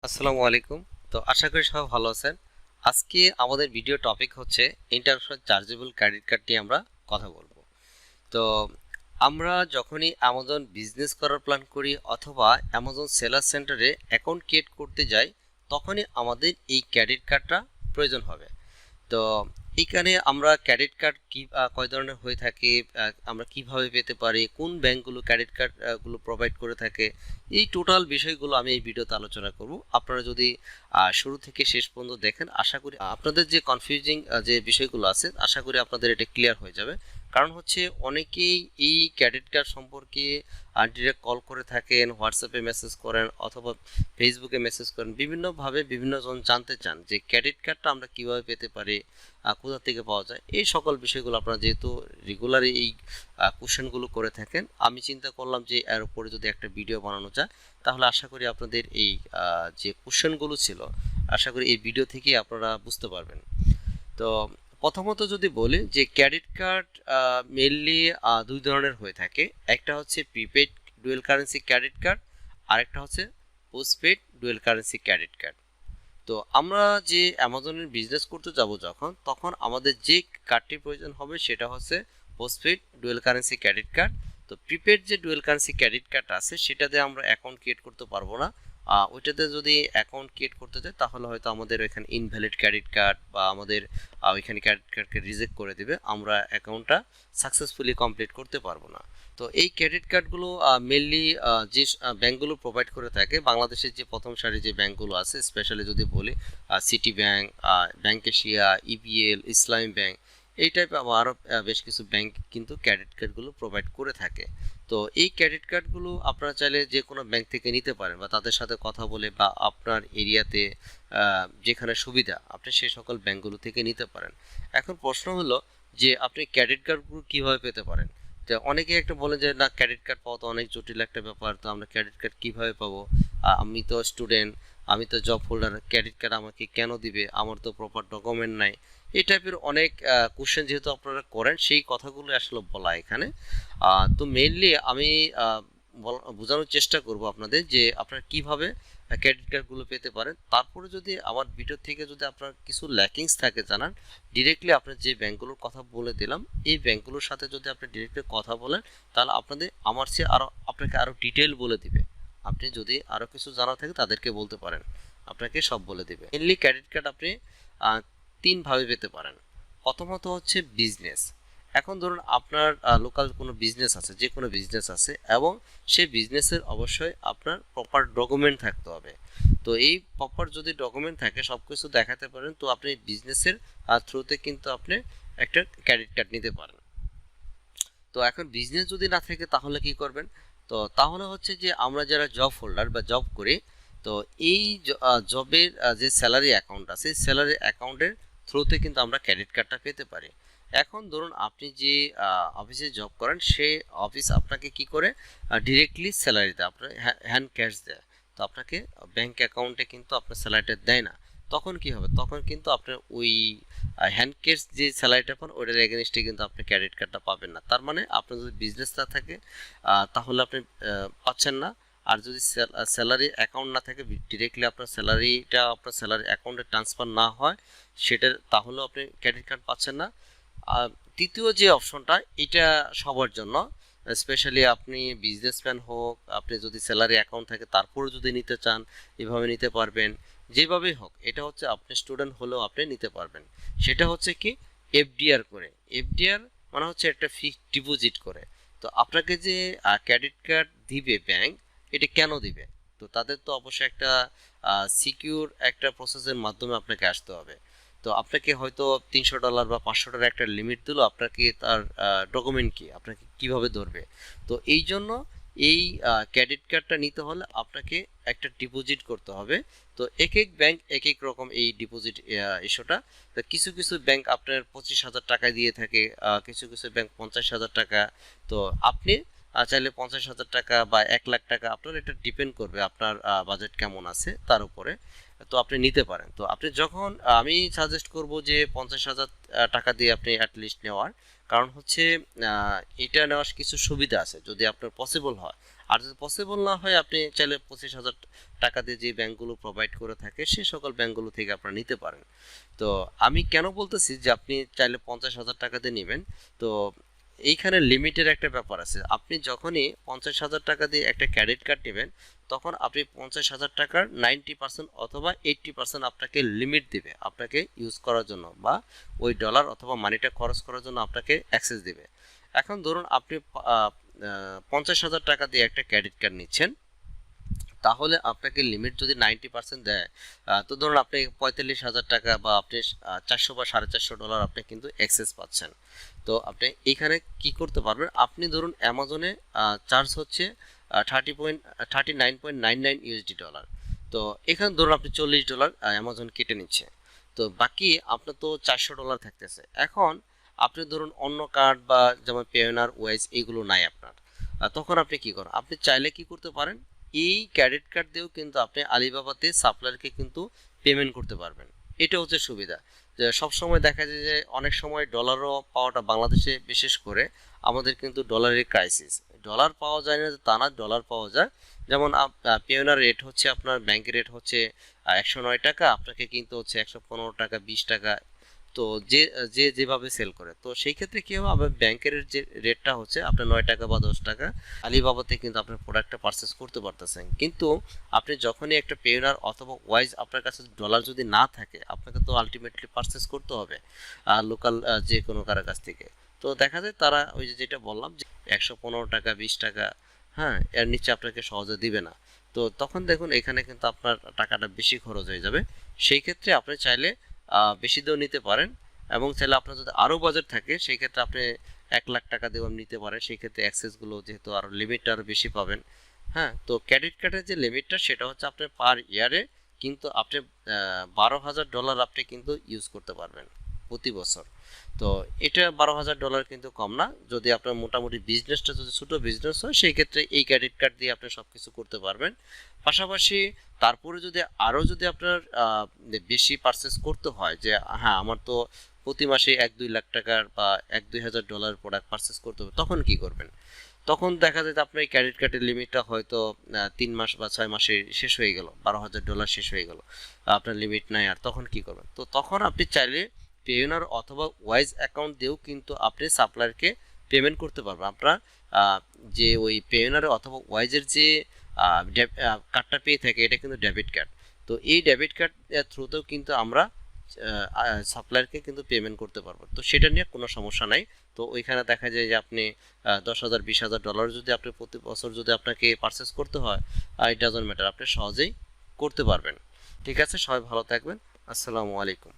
আসসালামু আলাইকুম। তো আশা করি সবাই ভালো আছেন। আজকে আমাদের ভিডিও টপিক হচ্ছে ইন্টারন্যাশনাল চার্জেবল ক্রেডিট কার্ড নিয়ে আমরা কথা বলবো। তো আমরা যখনই অ্যামাজন বিজনেস করার প্ল্যান করি অথবা অ্যামাজন সেলার সেন্টারে অ্যাকাউন্ট ক্রিয়েট করতে যাই, তখনই আমাদের এই ক্রেডিট কার্ডটা প্রয়োজন হবে। তো এইখানে আমরা ক্রেডিট কার্ড কি কয় ধরনের হয়ে থাকে, আমরা কিভাবে পেতে পারি, কোন ব্যাংকগুলো ক্রেডিট কার্ড গুলো প্রোভাইড করে থাকে, এই টোটাল বিষয়গুলো আমি এই ভিডিওতে আলোচনা করব। আপনারা যদি শুরু থেকে শেষ পর্যন্ত দেখেন, আশা করি আপনাদের যে কনফিউজিং যে বিষয়গুলো আছে, আশা করি আপনাদের এটা ক্লিয়ার হয়ে যাবে। কারণ হচ্ছে অনেকেই এই ক্রেডিট কার্ড সম্পর্কে ডিরেক্ট কল করে থাকেন, হোয়াটসঅ্যাপে মেসেজ করেন অথবা ফেসবুকে মেসেজ করেন, বিভিন্নভাবে বিভিন্নজন জানতে চান যে ক্রেডিট কার্ডটা আমরা কিভাবে পেতে পারি, কোথা থেকে পাওয়া যায়। এই সকল বিষয়গুলো আপনারা যেহেতু রেগুলারই এই কোশ্চেনগুলো করে থাকেন, আমি চিন্তা করলাম যে এর উপরে যদি একটা ভিডিও বানানো যায়, তাহলে আশা করি আপনাদের এই যে কোশ্চেনগুলো ছিল, আশা করি এই ভিডিও থেকেই আপনারা বুঝতে পারবেন। তো প্রথমত যদি বলি যে ক্রেডিট কার্ড মেইনলি দুই ধরনের হয়ে থাকে। একটা হচ্ছে prepaid dual currency credit card, আরেকটা হচ্ছে postpaid dual currency credit card. তো আমরা যে অ্যামাজনের বিজনেস করতে যাব তখন আমাদের যে কার্ডটির প্রয়োজন হবে সেটা হচ্ছে postpaid dual currency credit card. তো প্রিপেড যে ডুয়েল কারেন্সি ক্রেডিট কার্ড আছে সেটাতে আমরা অ্যাকাউন্ট ক্রিয়েট করতে পারবো না। ওইটাতে যদি অ্যাকাউন্ট ক্রিয়েট করতে চাই তাহলে হয়তো আমাদের ওইখানে ইনভ্যালিড ক্রেডিট কার্ড বা আমাদের ওইখানে ক্রেডিট কার্ডকে রিজেক্ট করে দেবে, আমরা অ্যাকাউন্টটা সাকসেসফুলি কমপ্লিট করতে পারবো না। তো এই ক্রেডিট কার্ডগুলো মেনলি যে ব্যাংকগুলো প্রোভাইড করে থাকে, বাংলাদেশের যে প্রথম সারির যে ব্যাংকগুলো আছে, স্পেশালি যদি বলি city bank, bank Asia, EPL, ইসলামী ব্যাংক, এই টাইপের আরও বেশ কিছু ব্যাংক কিন্তু ক্রেডিট কার্ডগুলো প্রোভাইড করে থাকে। তো এই ক্রেডিট কার্ডগুলো আপনারা চাইলে যে কোনো ব্যাংক থেকে নিতে পারেন বা তাদের সাথে কথা বলে বা আপনার এরিয়াতে যেখানে সুবিধা আপনি সেই সকল ব্যাংকগুলো থেকে নিতে পারেন। এখন প্রশ্ন হলো যে আপনি ক্রেডিট কার্ডগুলো কীভাবে পেতে পারেন। তো অনেকে একটা বলে যে না, ক্রেডিট কার্ড পাওয়া তো অনেক জটিল একটা ব্যাপার, তো আমরা ক্রেডিট কার্ড কীভাবে পাবো, আমি তো স্টুডেন্ট, আমি তো জব হোল্ডার, ক্রেডিট কার্ড আমাকে কেন দিবে, আমার তো প্রপার ডকুমেন্ট নাই। এই টাইপের অনেক কোশ্চেন যেহেতু আপনারা করেন, সেই কথাগুলো আসলে বলা এখানে। তো মেইনলি আমি বোঝানোর চেষ্টা করব আপনাদের যে আপনারা কিভাবে ক্রেডিট কার্ডগুলো পেতে পারেন। তারপরে যদি আমার ভিডিও থেকে যদি আপনার কিছু ল্যাকিংস থাকে জানান, ডিরেক্টলি আপনার যে ব্যাংকগুলোর কথা বলে দিলাম এই ব্যাংকগুলোর সাথে যদি আপনি ডিরেক্টলি কথা বলেন, তাহলে আপনাদের আমার চেয়ে আপনাকে আরও ডিটেল বলে দিবে। আপনি যদি আরও কিছু জানা থাকে তাদেরকে বলতে পারেন, আপনাকে সব বলে দিবে। মেনলি ক্রেডিট কার্ড আপনি তিনভাবে পেতে পারেন। প্রথমত হচ্ছে বিজনেস। এখন ধরুন আপনার লোকাল কোনো বিজনেস আছে, যে কোনো বিজনেস আছে, এবং সেই বিজনেসের অবশ্যই আপনার প্রপার ডকুমেন্ট থাকতে হবে। তো এই প্রপার যদি ডকুমেন্ট থাকে, সব কিছু দেখাতে পারেন, তো আপনি বিজনেসের থ্রুতে কিন্তু আপনি একটা ক্রেডিট কার্ড নিতে পারেন। তো এখন বিজনেস যদি না থাকে তাহলে কি করবেন? তো তাহলে হচ্ছে যে আমরা যারা জব হোল্ডার বা জব করি, তো এই জবের যে স্যালারি অ্যাকাউন্ট আছে, স্যালারি অ্যাকাউন্টের থ্রুতে কিন্তু আমরা ক্রেডিট কার্ডটা পেতে পারি। এখন ধরুন আপনি যে অফিসে জব করেন, সেই অফিস আপনাকে কি করে ডিরেক্টলি স্যালারি দেয়, আপনার হ্যান্ড ক্যাশ দেয়। তো আপনাকে ব্যাংক অ্যাকাউন্টে কিন্তু আপনার স্যালারিটা দেয় না। তখন কি হবে? তখন কিন্তু আপনার ওই হ্যান্ড ক্যাশ যে স্যালারিটা পান ওটার এগেনস্টে কিন্তু আপনি ক্রেডিট কার্ডটা পাবেন না। তার মানে আপনার যদি বিজনেস না থাকে তাহলে আপনি পাচ্ছেন না। আর যদি স্যালারি অ্যাকাউন্ট না থাকে, ডিরেক্টলি আপনার স্যালারিটা আপনার স্যালারি অ্যাকাউন্টে ট্রান্সফার না হয়, সেটা তাহলেও আপনি ক্রেডিট কার্ড পাচ্ছেন না। আর দ্বিতীয় যে অপশনটা, এটা সবার জন্য, স্পেশালি আপনি বিজনেসম্যান হোক, আপনি যদি স্যালারি অ্যাকাউন্ট থাকে তারপরে যদি নিতে চান, এভাবে নিতে পারবেন। যেভাবেই হোক, এটা হচ্ছে আপনি স্টুডেন্ট হলেও আপনি নিতে পারবেন। সেটা হচ্ছে কি, এফডিআর করে। এফডিআর মানে হচ্ছে একটা ফিক্সড ডিপোজিট করে। তো আপনাকে যে ক্রেডিট কার্ড দিবে ব্যাংক, এটা কেন দিবে? তো তাদের তো অবশ্যই একটা সিকিউর একটা প্রসেসের মাধ্যমে আপনাকে আসতে হবে। তো আপনাকে হয়তো $300 বা $500 একটা লিমিট দিল, আপনাকে তার ডকুমেন্ট কি, আপনাকে কিভাবে ধরবে? তো এই জন্য এই ক্রেডিট কার্ডটা নিতে হলে আপনাকে একটা ডিপোজিট করতে হবে। তো এক এক ব্যাংক এক এক রকম এই ডিপোজিট ইস্যুটা। তো কিছু কিছু ব্যাংক আপনার 25,000 টাকা দিয়ে থাকে, কিছু কিছু ব্যাংক 50,000 টাকা। তো আপনি চাইলে 50,000 টাকা বা 1 লাখ টাকা, আপনার এটা ডিপেন্ড করবে আপনার বাজেট কেমন আছে তার উপরে। তো আপনি নিতে পারেন। তো আপনি যখন, আমি সাজেস্ট করব যে 50,000 টাকা দিয়ে আপনি অ্যাটলিস্ট নেওয়ার। কারণ হচ্ছে এটা নেওয়ার কিছু সুবিধা আছে যদি আপনার পসিবল হয়। আর যদি পসিবল না হয় আপনি চাইলে 25,000 টাকা দিয়ে যে ব্যাংকগুলো প্রোভাইড করে থাকে সেই সকল ব্যাংকগুলো থেকে আপনারা নিতে পারেন। তো আমি কেন বলতেছি যে আপনি চাইলে 50,000 টাকা দিয়ে নেবেন, তো এইখানে লিমিটের একটা ব্যাপার আছে। আপনি যখনই 50,000 টাকা দিয়ে একটা ক্রেডিট কার্ড নেবেন তখন আপনি 50,000 টাকার 90% অথবা 80% আপনাকে লিমিট দিবে আপনাকে ইউজ করার জন্য, বা ওই ডলার অথবা মানিটা খরচ করার জন্য আপনাকে অ্যাক্সেস দিবে। এখন ধরুন আপনি 50,000 টাকা দিয়ে একটা ক্রেডিট কার্ড নিচ্ছেন, তাহলে আপনাকে লিমিট যদি 90% দেয়, তো ধরুন আপনি 45,000 টাকা বা আপনি 400 বা $450 আপনি কিন্তু অ্যাক্সেস পাচ্ছেন। তো আপনি এইখানে কি করতে পারবেন, আপনি ধরুন অ্যামাজনে চার্জ হচ্ছে $39.99 তো এখানে ধরুন আপনি $40 অ্যামাজন কেটে নিচ্ছে, তো বাকি আপনার তো $400 থাকতেছে। এখন আপনি ধরুন অন্য কার্ড বা যেমন পেওনার ওয়াইজ এইগুলো নাই আপনার, তখন আপনি কি করেন, আপনি চাইলে কি করতে পারেন, এই ক্রেডিট কার্ড দিয়েও কিন্তু আপনি আলিবাবাতে সাপ্লায়ারকে কিন্তু পেমেন্ট করতে পারবেন। এটা হচ্ছে সুবিধা। যে সবসময় দেখা যায় যে অনেক সময় ডলারও পাওয়াটা বাংলাদেশে, বিশেষ করে আমাদের কিন্তু ডলারের ক্রাইসিস, ডলার পাওয়া যায় না তা না, ডলার পাওয়া যায়। যেমন পেওনার রেট হচ্ছে আপনার ব্যাংকের রেট হচ্ছে 109 টাকা, আপনাকে কিন্তু হচ্ছে 115 টাকা 20 টাকা, তো যে যে যেভাবে সেল করে, তো সেই ক্ষেত্রে কি হবে, আবার ব্যাংকের যে রেটটা হচ্ছে আপনার 9 টাকা বা 10 টাকা, আলিবাবাতে কিন্তু আপনার প্রোডাক্টটা পারচেস করতে পারতেছেন। কিন্তু আপনি যখনই একটা পেওনার অথবা ওয়াইজ আপনার কাছে ডলার যদি না থাকে, আপনাকে তো আলটিমেটলি পারচেস করতে হবে লোকাল যে কোনো কারো কাছ থেকে। তো দেখা যায় তারা ওই যে যেটা বললাম যে 115 টাকা 20 টাকা, হ্যাঁ, এর নিচে আপনাকে সহজে দিবে না। তো তখন দেখুন এখানে কিন্তু আপনার টাকাটা বেশি খরচ হয়ে যাবে। সেই ক্ষেত্রে আপনি চাইলে বেশি দিয়েও নিতে পারেন, এবং চাইলে আপনার যদি আরও বাজেট থাকে সেই ক্ষেত্রে আপনি 1 লাখ টাকা দিয়েও নিতে পারেন। সেই ক্ষেত্রে অ্যাক্সেসগুলো যেহেতু আরও লিমিটটা আরও বেশি পাবেন। হ্যাঁ, তো ক্রেডিট কার্ডের যে লিমিটটা সেটা হচ্ছে আপনার পার ইয়ারে কিন্তু আপনি $12,000 আপনি কিন্তু ইউজ করতে পারবেন প্রতি বছর। তো এটা $12,000 কিন্তু কম না। যদি আপনার মোটামুটি বিজনেসটা যদি ছোটো বিজনেস হয় সেই ক্ষেত্রে এই ক্রেডিট কার্ড দিয়ে আপনি সব কিছু করতে পারবেন। পাশাপাশি তারপরে যদি আরও যদি আপনার বেশি পারচেস করতে হয়, যে হ্যাঁ আমার তো প্রতি মাসে 1-2 লাখ টাকার বা 1-2 হাজার ডলার প্রোডাক্ট পারচেস করতে হবে, তখন কি করবেন? তখন দেখা যায় যে আপনার এই ক্রেডিট কার্ডের লিমিটটা হয়তো 3 মাস বা 6 মাসে শেষ হয়ে গেল, $12,000 শেষ হয়ে গেল, আপনার লিমিট নাই আর, তখন কি করবেন? তো তখন আপনি চাইলে পেওনার অথবা ওয়াইজ অ্যাকাউন্ট দিয়েও কিন্তু আপনি সাপ্লায়ারকে পেমেন্ট করতে পারবেন। আপনার যে ওই পেওনার অথবা ওয়াইজের যে কার্ডটা পেয়ে থাকে এটা কিন্তু ডেবিট কার্ড, তো এই ডেবিট কার্ড থ্রুতেও কিন্তু আমরা সাপ্লায়ারকে কিন্তু পেমেন্ট করতে পারবো, তো সেটা নিয়ে কোনো সমস্যা নাই। তো ওইখানে দেখা যায় যে আপনি 10,000 $20,000 যদি আপনি প্রতি বছর যদি আপনাকে পারচেস করতে হয়, ইট ডাজন্ট ম্যাটার, আপনি সহজেই করতে পারবেন। ঠিক আছে, সবাই ভালো থাকবেন। আসসালামু আলাইকুম।